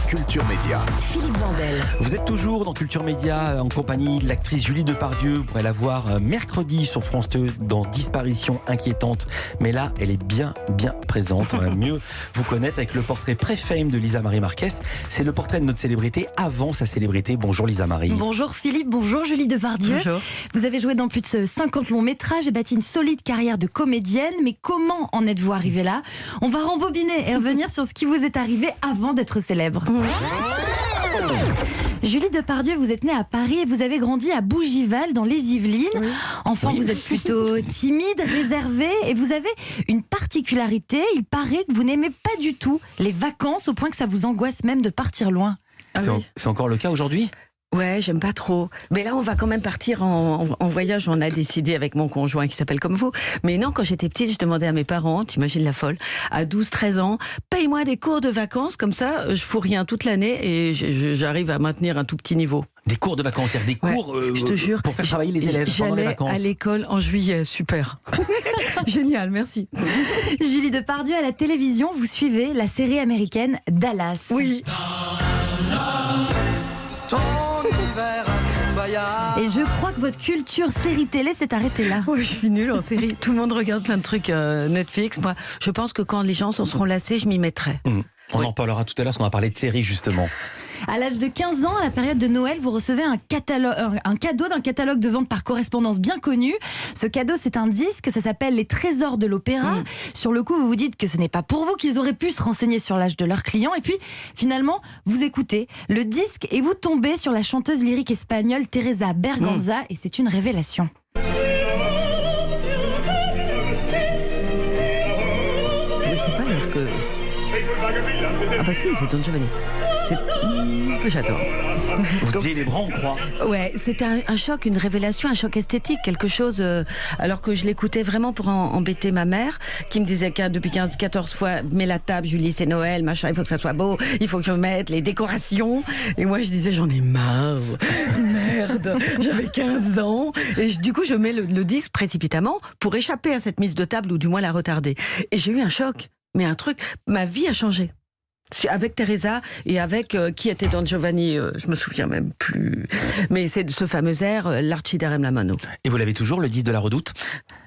Culture Média. Philippe Vandel. Vous êtes toujours dans Culture Média en compagnie de l'actrice Julie Depardieu. Vous pourrez la voir mercredi sur France 2 dans Disparition inquiétante. Mais là, elle est bien présente. On va mieux vous connaître avec le portrait pré-fame de Lisa Marie Marquez. C'est le portrait de notre célébrité avant sa célébrité. Bonjour Lisa Marie. Bonjour Philippe, bonjour Julie Depardieu. Bonjour. Vous avez joué dans plus de 50 longs métrages et bâti une solide carrière de comédienne. Mais comment en êtes-vous arrivée là? On va rembobiner et revenir sur ce qui vous est arrivé avant d'être célèbre. Julie Depardieu, vous êtes née à Paris et vous avez grandi à Bougival dans les Yvelines. Oui. Enfant, vous êtes plutôt timide, réservée et vous avez une particularité. Il paraît que vous n'aimez pas du tout les vacances au point que ça vous angoisse même de partir loin. C'est encore le cas aujourd'hui ? Ouais, j'aime pas trop. Mais là, on va quand même partir en voyage. On a décidé avec mon conjoint qui s'appelle comme vous. Mais non, quand j'étais petite, je demandais à mes parents, t'imagines la folle, à 12-13 ans, paye-moi des cours de vacances, comme ça, je fous rien toute l'année et j'arrive à maintenir un tout petit niveau. Des cours de vacances, c'est-à-dire des cours je te jure, pour faire travailler les élèves pendant les vacances. J'allais à l'école en juillet, super. Génial, merci. Julie Depardieu, à la télévision, vous suivez la série américaine Dallas. Oui. Et je crois que votre culture série télé s'est arrêtée là. Oui, je suis nulle en série. Tout le monde regarde plein de trucs Netflix. Moi, je pense que quand les gens s'en seront lassés, je m'y mettrai. On en parlera tout à l'heure parce qu'on va parler de séries justement. À l'âge de 15 ans, à la période de Noël, vous recevez un cadeau d'un catalogue de vente par correspondance bien connu. Ce cadeau, c'est un disque, ça s'appelle Les Trésors de l'Opéra. Sur le coup, vous vous dites que ce n'est pas pour vous, qu'ils auraient pu se renseigner sur l'âge de leurs clients. Et puis, finalement, vous écoutez le disque et vous tombez sur la chanteuse lyrique espagnole Teresa Berganza et c'est une révélation. Mais c'est pas l'air que... Ah bah si, c'est Don Giovanni. J'adore. Vous disiez les bras, on croit. Ouais, c'était un choc, une révélation, un choc esthétique, quelque chose. Alors que je l'écoutais vraiment pour embêter ma mère, qui me disait depuis 15-14 fois, mets la table, Julie, c'est Noël, machin, il faut que ça soit beau, il faut que je mette les décorations. Et moi, je disais, j'en ai marre. Merde, j'avais 15 ans. Et du coup, je mets le disque précipitamment pour échapper à cette mise de table ou du moins la retarder. Et j'ai eu un choc. Mais un truc, ma vie a changé. Avec Teresa et avec qui était Don Giovanni, je me souviens même plus. Mais c'est ce fameux air, l'Arciderem la mano. Et vous l'avez toujours, le disque de la Redoute ?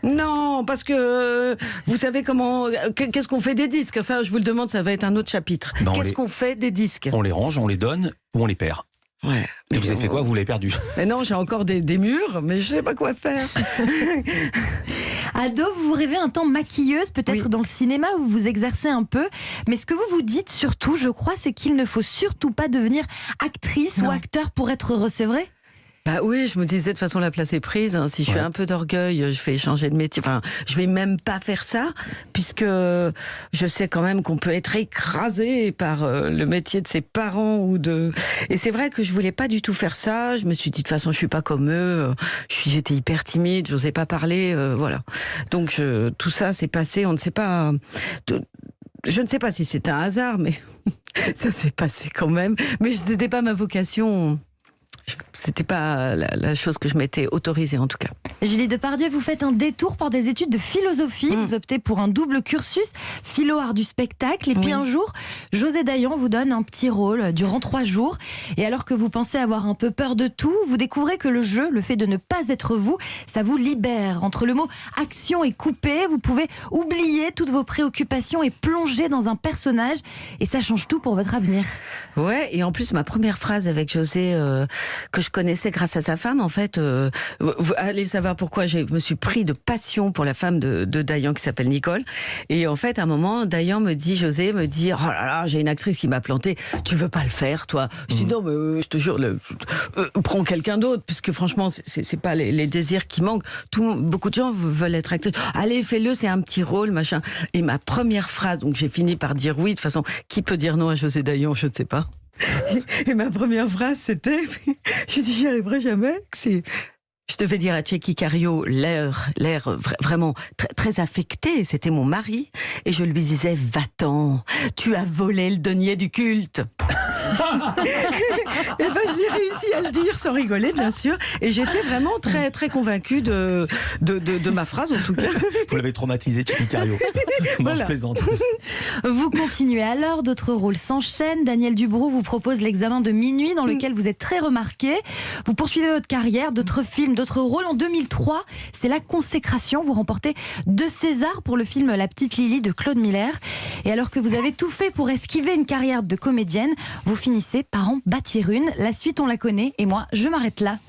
Non, parce que vous savez comment, qu'est-ce qu'on fait des disques ? Ça, je vous le demande, ça va être un autre chapitre. Qu'est-ce qu'on fait des disques ? On les range, on les donne ou on les perd ? Ouais. Et vous avez fait quoi ? Vous l'avez perdu ? Mais non, j'ai encore des murs, mais je sais pas quoi faire. Ado, vous vous rêvez un temps maquilleuse, peut-être dans le cinéma où vous vous exercez un peu. Mais ce que vous vous dites surtout, je crois, c'est qu'il ne faut surtout pas devenir actrice ou acteur pour être heureux, c'est vrai ? Bah oui, je me disais de toute façon la place est prise. Si je fais un peu d'orgueil, je vais changer de métier. Enfin, je vais même pas faire ça, puisque je sais quand même qu'on peut être écrasé par le métier de ses parents Et c'est vrai que je voulais pas du tout faire ça. Je me suis dit de toute façon, je suis pas comme eux. J'étais hyper timide, j'osais pas parler, voilà. Donc tout ça s'est passé. On ne sait pas. Je ne sais pas si c'est un hasard, mais ça s'est passé quand même. Mais ce n'était pas ma vocation. C'était pas la chose que je m'étais autorisée en tout cas. Julie Depardieu, vous faites un détour par des études de philosophie. Vous optez pour un double cursus, philo-art du spectacle. Et puis un jour, José Dayan vous donne un petit rôle durant 3 jours. Et alors que vous pensez avoir un peu peur de tout, vous découvrez que le jeu, le fait de ne pas être vous, ça vous libère. Entre le mot action et coupé, vous pouvez oublier toutes vos préoccupations et plonger dans un personnage. Et ça change tout pour votre avenir. Ouais, et en plus, ma première phrase avec José, que je connaissais grâce à sa femme, en fait, vous allez savoir pourquoi je me suis pris de passion pour la femme de Dayan qui s'appelle Nicole. Et en fait, à un moment, José me dit, oh là là, j'ai une actrice qui m'a planté, tu veux pas le faire, toi ? Je dis non, mais je te jure, prends quelqu'un d'autre, puisque franchement, c'est pas les désirs qui manquent. Beaucoup de gens veulent être actrices. Allez, fais-le, c'est un petit rôle, machin. Et ma première phrase, donc j'ai fini par dire oui. De toute façon, qui peut dire non à José Dayan ? Je ne sais pas. Et ma première phrase, c'était, je dis, j'y arriverai jamais. Je devais dire à Tchéky Cario l'air vraiment très affecté. C'était mon mari. Et je lui disais, va-t'en, tu as volé le denier du culte. Et ben, je l'ai réussi à le dire sans rigoler, bien sûr. Et j'étais vraiment très, très convaincue de ma phrase, en tout cas. Vous l'avez traumatisé, Tchéky Cario. Non, Voilà. je plaisante. Vous continuez alors, d'autres rôles s'enchaînent. Daniel Dubroux vous propose L'examen de minuit, dans lequel vous êtes très remarqué. Vous poursuivez votre carrière, d'autres films, d'autres rôles. En 2003, c'est la consécration. Vous remportez 2 Césars pour le film La Petite Lily de Claude Miller. Et alors que vous avez tout fait pour esquiver une carrière de comédienne, vous finissez par en bâtir une. La suite, on la connaît. Et moi, je m'arrête là.